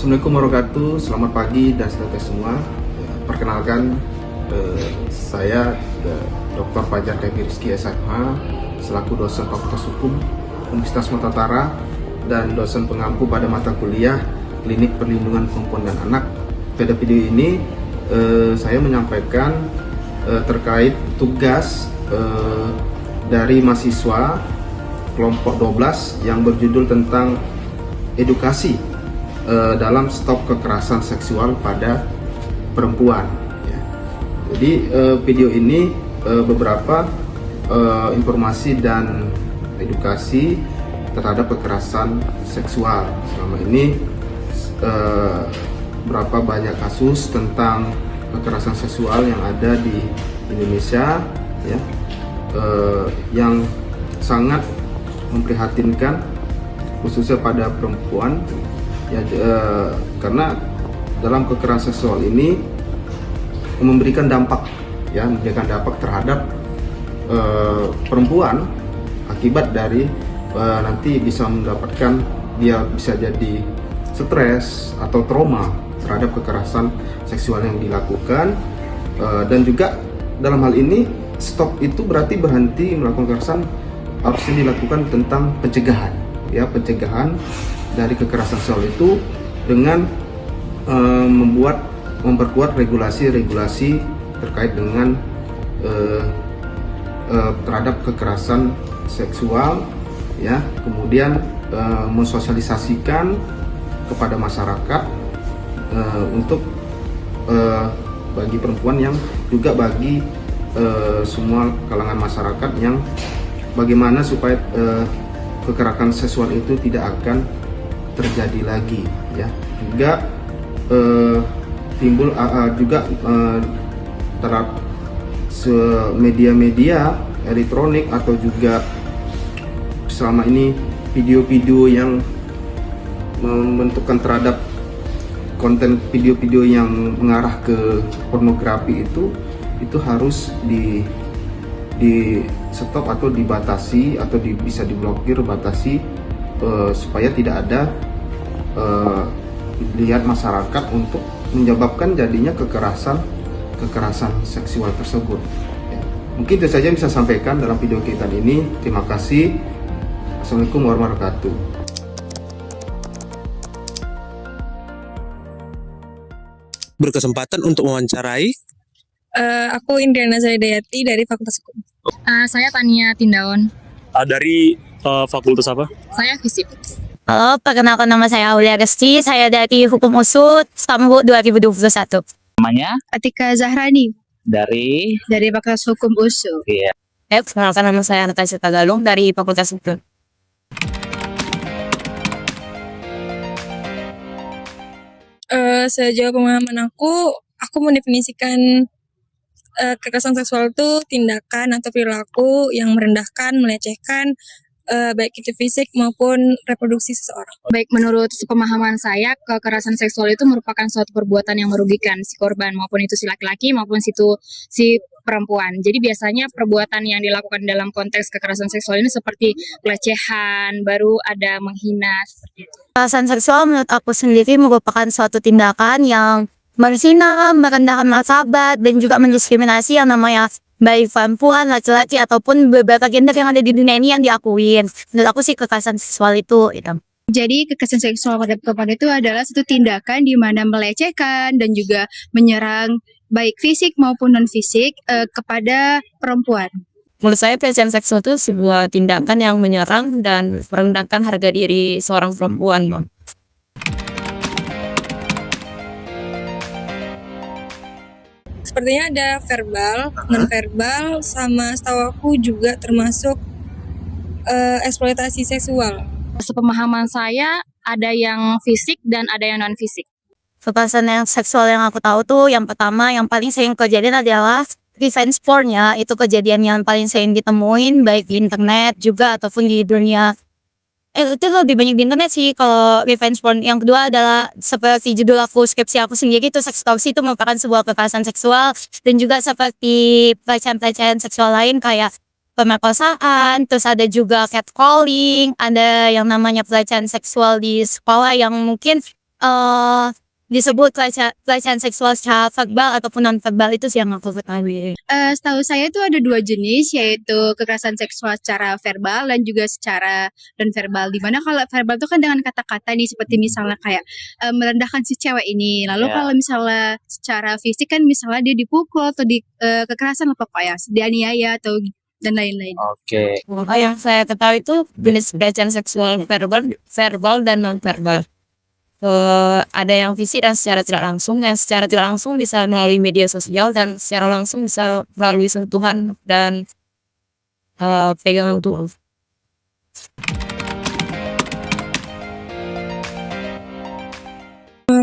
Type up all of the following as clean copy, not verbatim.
Assalamualaikum warahmatullahi wabarakatuh. Selamat pagi dan saudara semua. Perkenalkan, saya Dr. Fajar Devi Rizky SMH selaku dosen Fakultas Hukum Universitas Nusantara dan dosen pengampu pada mata kuliah Klinik Perlindungan Perempuan dan Anak. Pada video ini saya menyampaikan terkait tugas dari mahasiswa kelompok 12 yang berjudul tentang edukasi dalam stop kekerasan seksual pada perempuan. Ya. Jadi video ini beberapa informasi dan edukasi terhadap kekerasan seksual. Selama ini berapa banyak kasus tentang kekerasan seksual yang ada di Indonesia, ya, yang sangat memprihatinkan khususnya pada perempuan. Ya, karena dalam kekerasan seksual ini memberikan dampak terhadap perempuan akibat dari nanti bisa mendapatkan, dia bisa jadi stres atau trauma terhadap kekerasan seksual yang dilakukan, dan juga dalam hal ini stop itu berarti berhenti melakukan kekerasan, harusnya dilakukan tentang pencegahan, ya, pencegahan dari kekerasan seksual itu dengan memperkuat regulasi-regulasi terkait dengan terhadap kekerasan seksual, ya, kemudian mensosialisasikan kepada masyarakat untuk bagi perempuan yang juga bagi semua kalangan masyarakat yang bagaimana supaya kekerasan seksual itu tidak akan terjadi lagi, ya. Juga timbul juga terhadap media-media elektronik atau juga selama ini video-video yang membentukkan terhadap konten video-video yang mengarah ke pornografi itu harus di stop atau dibatasi atau bisa diblokir, batasi supaya tidak ada lihat masyarakat untuk menyebabkan jadinya kekerasan seksual tersebut. Ya. Mungkin itu saja yang bisa sampaikan dalam video kita ini. Terima kasih. Assalamualaikum warahmatullahi wabarakatuh. Berkesempatan untuk mewawancarai. Aku Indriana Zaidayati dari Fakultas Hukum. Saya Tania Tindaon. Dari fakultas apa? Saya FISIP. Halo, perkenalkan nama saya Aulia Resti, saya dari Hukum USUD, Stambu 2021. Namanya? Atika Zahrani Dari Fakultas Hukum USU. Iya. Perkenalkan nama saya Natasha Tagalung dari Fakultas Hukum. Sejauh pemahaman aku mendefinisikan kekerasan seksual itu tindakan atau perilaku yang merendahkan, melecehkan, baik itu fisik maupun reproduksi seseorang. Baik, menurut pemahaman saya, kekerasan seksual itu merupakan suatu perbuatan yang merugikan si korban, maupun itu si laki-laki maupun si perempuan. Jadi biasanya perbuatan yang dilakukan dalam konteks kekerasan seksual ini seperti pelecehan, baru ada menghina, seperti itu. Kekerasan seksual menurut aku sendiri merupakan suatu tindakan yang berzina, merendahkan martabat, dan juga mendiskriminasi yang namanya baik perempuan, laki-laki, ataupun beberapa gender yang ada di dunia ini yang diakuin. Menurut aku sih kekerasan seksual itu. Jadi kekerasan seksual pada perempuan itu adalah satu tindakan di mana melecehkan dan juga menyerang baik fisik maupun non-fisik kepada perempuan. Menurut saya pelecehan seksual itu sebuah tindakan yang menyerang dan merendahkan harga diri seorang perempuan. Sepertinya ada verbal, non-verbal, sama setahu aku juga termasuk eksploitasi seksual. Sepemahaman saya, ada yang fisik dan ada yang non-fisik. Kekerasan yang seksual yang aku tahu tuh yang pertama yang paling sering kejadian adalah revenge porn, ya. Itu kejadian yang paling sering ditemuin baik di internet juga ataupun di dunia. Itu lebih banyak di internet sih kalau revenge porn. Yang kedua adalah seperti judul aku skripsi aku sendiri itu seks torsi, itu merupakan sebuah kekerasan seksual, dan juga seperti pelecehan-pelecehan seksual lain kayak pemerkosaan, terus ada juga catcalling, ada yang namanya pelecehan seksual di sekolah yang mungkin eh disebut pelecehan seksual secara verbal ataupun non verbal, itu sih yang aku ketahui. Setahu saya itu ada 2 jenis, yaitu kekerasan seksual secara verbal dan juga secara non verbal. Dimana kalau verbal itu kan dengan kata-kata nih, seperti misalnya kayak merendahkan si cewek ini. Lalu kalau misalnya secara fisik kan misalnya dia dipukul atau kekerasan apa kayak dianiaya atau dan lain-lain. Oke. Yang saya ketahui itu jenis pelecehan seksual verbal dan non verbal. Ada yang fisik dan secara tidak langsung. Yang secara tidak langsung bisa melalui media sosial dan secara langsung bisa melalui sentuhan dan pegangan tubuh.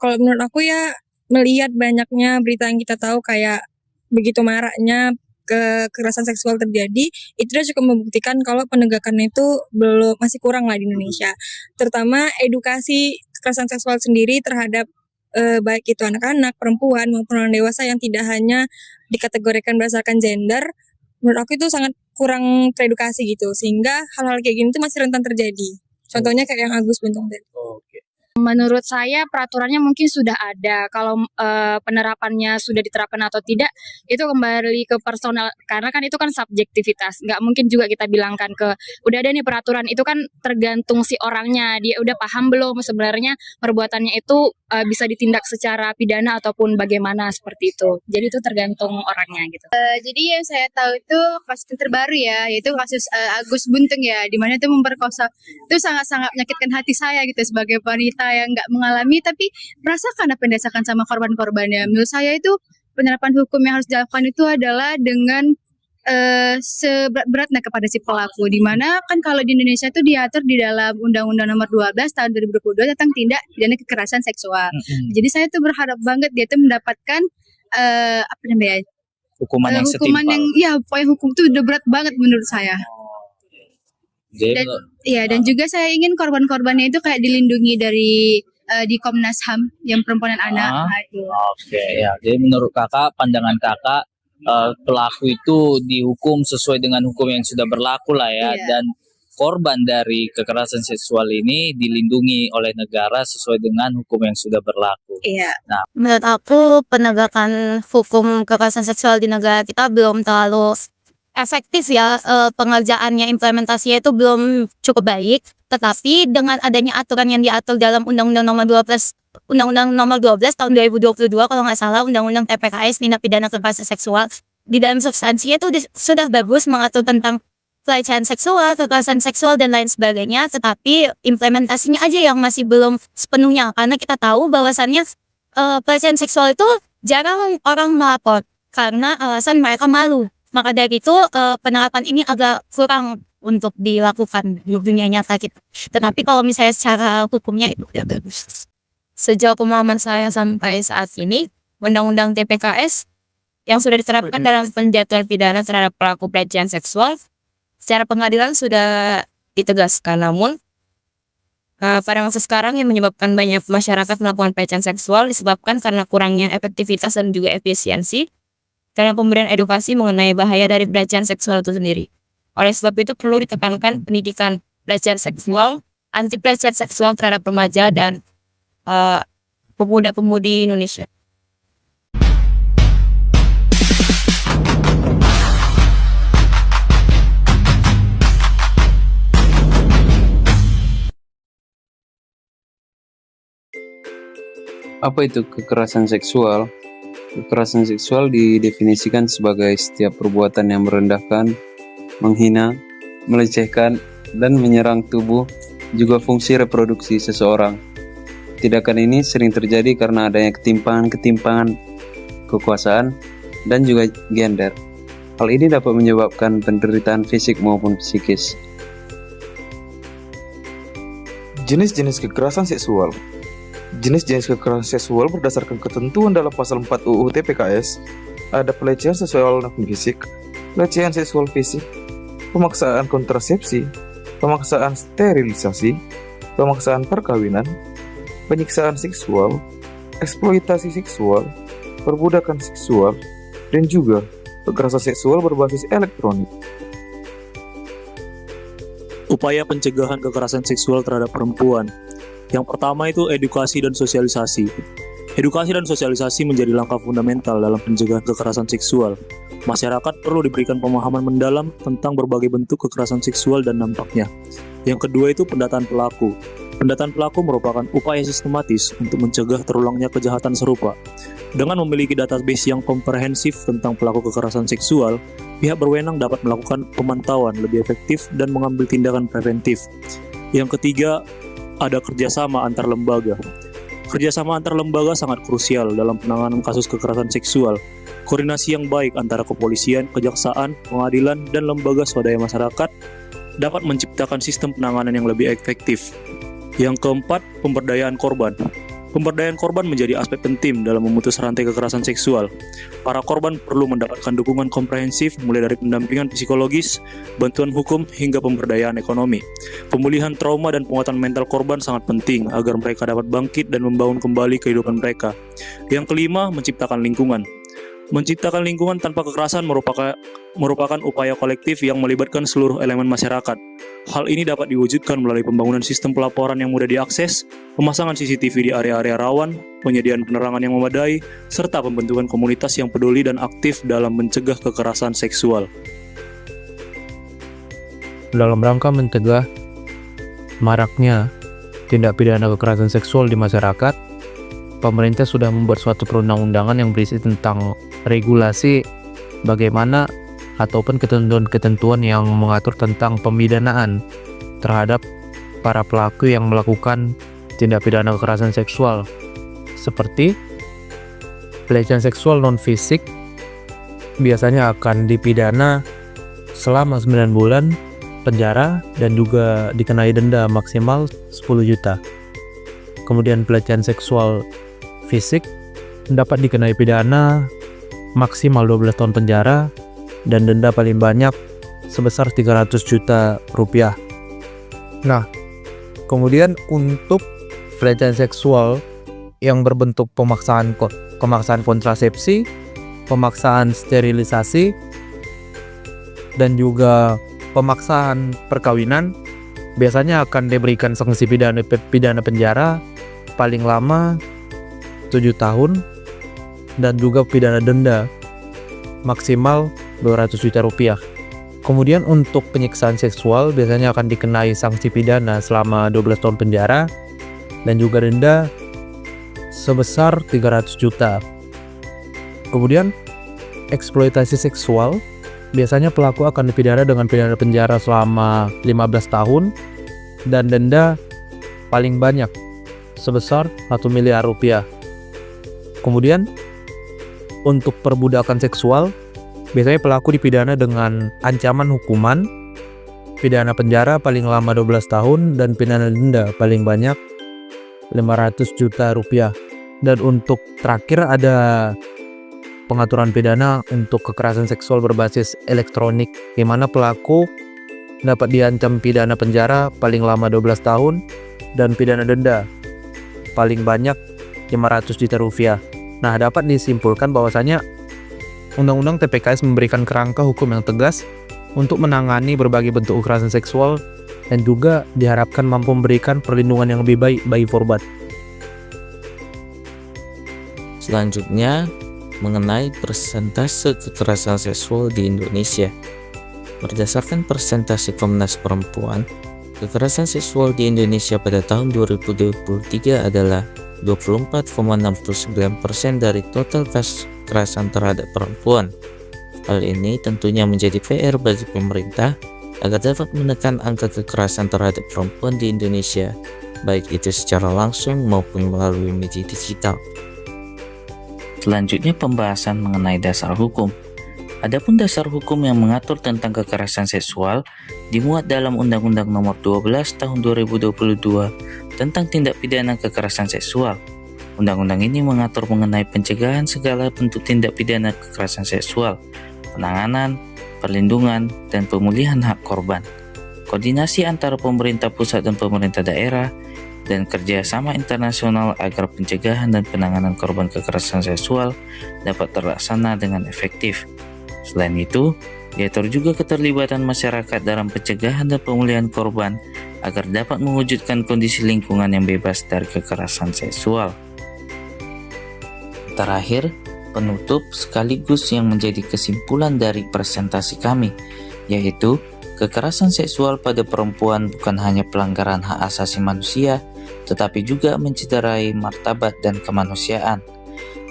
Kalau menurut aku ya, melihat banyaknya berita yang kita tahu kayak begitu maraknya kekerasan seksual terjadi, itu udah cukup membuktikan kalau penegakannya itu masih kurang lah di Indonesia. Terutama edukasi kekerasan seksual sendiri terhadap baik itu anak-anak, perempuan maupun orang dewasa yang tidak hanya dikategorikan berdasarkan gender. Menurut aku itu sangat kurang teredukasi gitu, sehingga hal-hal kayak gini tuh masih rentan terjadi. Contohnya kayak yang Agus Buntung tadi. Menurut saya peraturannya mungkin sudah ada. Kalau penerapannya sudah diterapkan atau tidak, itu kembali ke personal. Karena kan itu kan subjektivitas. Nggak mungkin juga kita bilangkan udah ada nih peraturan. Itu kan tergantung si orangnya. Dia udah paham belum sebenarnya perbuatannya itu bisa ditindak secara pidana ataupun bagaimana seperti itu. Jadi itu tergantung orangnya gitu. Jadi yang saya tahu itu kasus terbaru ya, yaitu kasus Agus Buntung ya, di mana itu memperkosa. Itu sangat-sangat menyakitkan hati saya gitu sebagai wanita yang nggak mengalami tapi merasakan apa yang dirasakan sama korban-korbannya. Menurut saya itu penerapan hukum yang harus dilakukan itu adalah dengan seberat-beratnya kepada si pelaku, di mana kan kalau di Indonesia itu diatur di dalam Undang-Undang Nomor 12 tahun 2022 tentang tindak pidana kekerasan seksual. Jadi saya tuh berharap banget dia tuh mendapatkan Hukuman yang hukuman setimpal. yang pokoknya hukum itu udah berat banget menurut saya. Dan juga saya ingin korban-korbannya itu kayak dilindungi dari di Komnas HAM yang perempuan dan anak. Oke, ya. Jadi menurut kakak, pandangan kakak, pelaku itu dihukum sesuai dengan hukum yang sudah berlaku lah ya, Iya. dan korban dari kekerasan seksual ini dilindungi oleh negara sesuai dengan hukum yang sudah berlaku. Iya. Menurut aku penegakan hukum kekerasan seksual di negara kita belum terlalu efektif ya, pengerjaannya, implementasinya itu belum cukup baik. Tetapi dengan adanya aturan yang diatur dalam Undang-Undang Nomor 12 tahun 2022 kalau nggak salah, Undang-Undang TPKS, tindak pidana kekerasan seksual, di dalam substansinya itu sudah bagus mengatur tentang pelecehan seksual, kekerasan seksual dan lain sebagainya, tetapi implementasinya aja yang masih belum sepenuhnya, karena kita tahu bahwasannya pelecehan seksual itu jarang orang melapor karena alasan mereka malu. Maka dari itu penerapan ini agak kurang untuk dilakukan di dunia nyata kita. Tetapi kalau misalnya secara hukumnya itu udah bagus. Sejauh pemahaman saya sampai saat ini, Undang-Undang TPKS yang sudah diterapkan dalam penjatuhan pidana terhadap pelaku pelecehan seksual secara pengadilan sudah ditegaskan. Namun pada masa sekarang yang menyebabkan banyak masyarakat melakukan pelecehan seksual disebabkan karena kurangnya efektivitas dan juga efisiensi dalam pemberian edukasi mengenai bahaya dari pelecehan seksual itu sendiri. Oleh sebab itu perlu ditekankan pendidikan pelecehan seksual, anti pelecehan seksual terhadap remaja dan pemuda-pemudi Indonesia. Apa itu kekerasan seksual? Kekerasan seksual didefinisikan sebagai setiap perbuatan yang merendahkan, menghina, melecehkan, dan menyerang tubuh juga fungsi reproduksi seseorang. Tindakan ini sering terjadi karena adanya ketimpangan kekuasaan dan juga gender. Hal ini dapat menyebabkan penderitaan fisik maupun psikis. Jenis-jenis kekerasan seksual. Jenis-jenis kekerasan seksual berdasarkan ketentuan dalam pasal 4 UU TPKS ada pelecehan seksual non fisik, pelecehan seksual fisik, pemaksaan kontrasepsi, pemaksaan sterilisasi, pemaksaan perkawinan, penyiksaan seksual, eksploitasi seksual, perbudakan seksual, dan juga kekerasan seksual berbasis elektronik. Upaya pencegahan kekerasan seksual terhadap perempuan. Yang pertama itu edukasi dan sosialisasi. Edukasi dan sosialisasi menjadi langkah fundamental dalam pencegahan kekerasan seksual. Masyarakat perlu diberikan pemahaman mendalam tentang berbagai bentuk kekerasan seksual dan dampaknya. Yang kedua itu pendataan pelaku. Pendataan pelaku merupakan upaya sistematis untuk mencegah terulangnya kejahatan serupa. Dengan memiliki database yang komprehensif tentang pelaku kekerasan seksual, pihak berwenang dapat melakukan pemantauan lebih efektif dan mengambil tindakan preventif. Yang ketiga, ada kerjasama antar lembaga. Kerjasama antar lembaga sangat krusial dalam penanganan kasus kekerasan seksual. Koordinasi yang baik antara kepolisian, kejaksaan, pengadilan, dan lembaga swadaya masyarakat dapat menciptakan sistem penanganan yang lebih efektif. Yang keempat, pemberdayaan korban. Pemberdayaan korban menjadi aspek penting dalam memutus rantai kekerasan seksual. Para korban perlu mendapatkan dukungan komprehensif mulai dari pendampingan psikologis, bantuan hukum, hingga pemberdayaan ekonomi. Pemulihan trauma dan penguatan mental korban sangat penting agar mereka dapat bangkit dan membangun kembali kehidupan mereka. Yang kelima, menciptakan lingkungan. Menciptakan lingkungan tanpa kekerasan merupakan upaya kolektif yang melibatkan seluruh elemen masyarakat. Hal ini dapat diwujudkan melalui pembangunan sistem pelaporan yang mudah diakses, pemasangan CCTV di area-area rawan, penyediaan penerangan yang memadai, serta pembentukan komunitas yang peduli dan aktif dalam mencegah kekerasan seksual. Dalam rangka mencegah maraknya tindak pidana kekerasan seksual di masyarakat, pemerintah sudah membuat suatu perundang-undangan yang berisi tentang regulasi bagaimana ataupun ketentuan-ketentuan yang mengatur tentang pemidanaan terhadap para pelaku yang melakukan tindak pidana kekerasan seksual, seperti pelecehan seksual non-fisik biasanya akan dipidana selama 9 bulan penjara dan juga dikenai denda maksimal 10 juta. Kemudian pelecehan seksual fisik dapat dikenai pidana maksimal 12 tahun penjara dan denda paling banyak sebesar 300 juta rupiah. Nah, kemudian untuk pelecehan seksual yang berbentuk pemaksaan kontrasepsi, pemaksaan sterilisasi, dan juga pemaksaan perkawinan biasanya akan diberikan sanksi pidana penjara paling lama 7 tahun dan juga pidana denda maksimal 200 juta rupiah. Kemudian untuk penyiksaan seksual biasanya akan dikenai sanksi pidana selama 12 tahun penjara dan juga denda sebesar 300 juta. Kemudian eksploitasi seksual biasanya pelaku akan dipidana dengan pidana penjara selama 15 tahun dan denda paling banyak sebesar 1 miliar rupiah. Kemudian untuk perbudakan seksual biasanya pelaku dipidana dengan ancaman hukuman pidana penjara paling lama 12 tahun dan pidana denda paling banyak 500 juta rupiah. Dan untuk terakhir ada pengaturan pidana untuk kekerasan seksual berbasis elektronik, di mana pelaku dapat diancam pidana penjara paling lama 12 tahun dan pidana denda paling banyak 500 juta rupiah. Nah, dapat disimpulkan bahwasanya Undang-Undang TPKS memberikan kerangka hukum yang tegas untuk menangani berbagai bentuk kekerasan seksual dan juga diharapkan mampu memberikan perlindungan yang lebih baik bagi korban. Selanjutnya, mengenai persentase kekerasan seksual di Indonesia. Berdasarkan persentase Komnas Perempuan, kekerasan seksual di Indonesia pada tahun 2023 adalah 24,69% dari total kasus kekerasan terhadap perempuan. Hal ini tentunya menjadi PR bagi pemerintah agar dapat menekan angka kekerasan terhadap perempuan di Indonesia, baik itu secara langsung maupun melalui media digital. Selanjutnya, pembahasan mengenai dasar hukum. Adapun dasar hukum yang mengatur tentang kekerasan seksual dimuat dalam Undang-Undang Nomor 12 Tahun 2022 tentang tindak pidana kekerasan seksual. Undang-undang ini mengatur mengenai pencegahan segala bentuk tindak pidana kekerasan seksual, penanganan, perlindungan, dan pemulihan hak korban, koordinasi antara pemerintah pusat dan pemerintah daerah, dan kerjasama internasional agar pencegahan dan penanganan korban kekerasan seksual dapat terlaksana dengan efektif. Selain itu, diatur juga keterlibatan masyarakat dalam pencegahan dan pemulihan korban agar dapat mewujudkan kondisi lingkungan yang bebas dari kekerasan seksual. Terakhir, penutup sekaligus yang menjadi kesimpulan dari presentasi kami, yaitu kekerasan seksual pada perempuan bukan hanya pelanggaran hak asasi manusia, tetapi juga mencederai martabat dan kemanusiaan.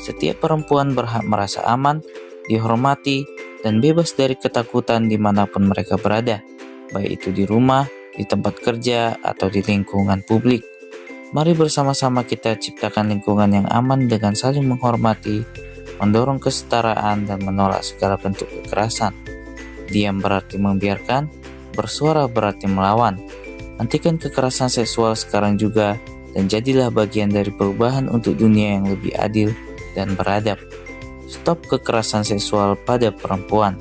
Setiap perempuan berhak merasa aman, dihormati, dan bebas dari ketakutan dimanapun mereka berada, baik itu di rumah, di tempat kerja, atau di lingkungan publik. Mari bersama-sama kita ciptakan lingkungan yang aman dengan saling menghormati, mendorong kesetaraan, dan menolak segala bentuk kekerasan. Diam berarti membiarkan, bersuara berarti melawan. Hentikan kekerasan seksual sekarang juga, dan jadilah bagian dari perubahan untuk dunia yang lebih adil dan beradab. Stop kekerasan seksual pada perempuan.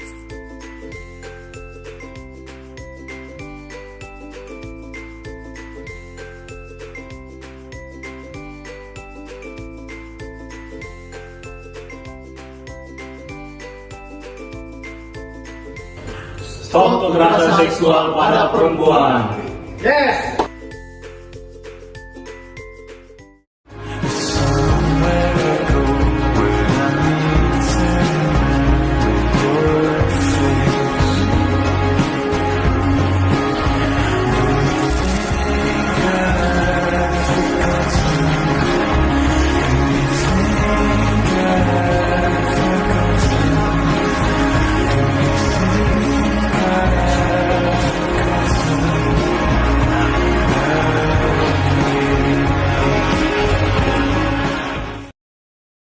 Stop kekerasan seksual pada perempuan. Yes.